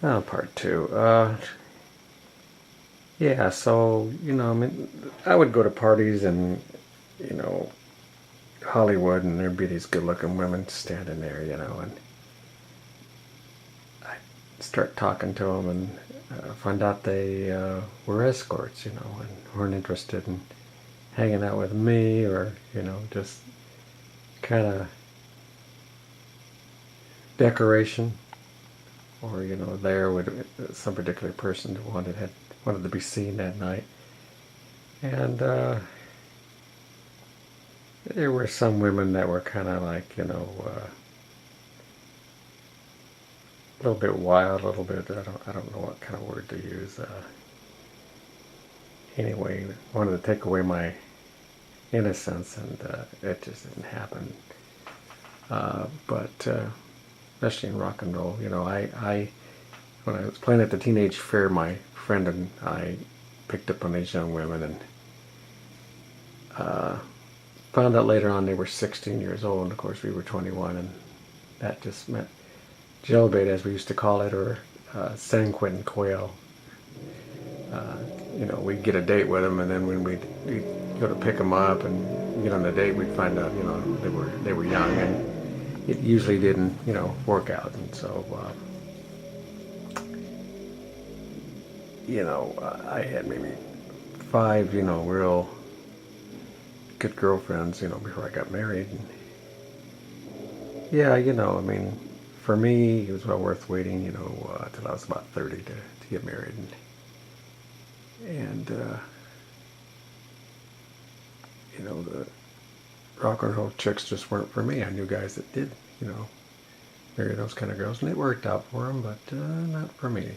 Part two. Yeah, so, I mean, I would go to parties and, you know, Hollywood, and there'd be these good looking women standing there, and I'd start talking to them and find out they were escorts, and weren't interested in hanging out with me or, just kind of decoration or, there with some particular person who wanted to be seen that night. And there were some women that were kind of like, a little bit wild, a little bit. I don't know what kind of word to use. Anyway, wanted to take away my innocence, and it just didn't happen. But especially in rock and roll, I when I was playing at the teenage fair, my friend and I picked up on these young women, and uh, found out later on they were 16 years old. And of course, we were 21, and that just meant jailbait, as we used to call it, or San Quentin quail. Uh, we'd get a date with them, and then when we'd go to pick them up and get on the date, we'd find out, they were young, and it usually didn't, work out. And so, I had maybe five, real good girlfriends, before I got married. And yeah, I mean, for me, it was well worth waiting, till I was about 30 to get married. And the rock and roll chicks just weren't for me. I knew guys that did, marry those kind of girls, and it worked out for them, but not for me.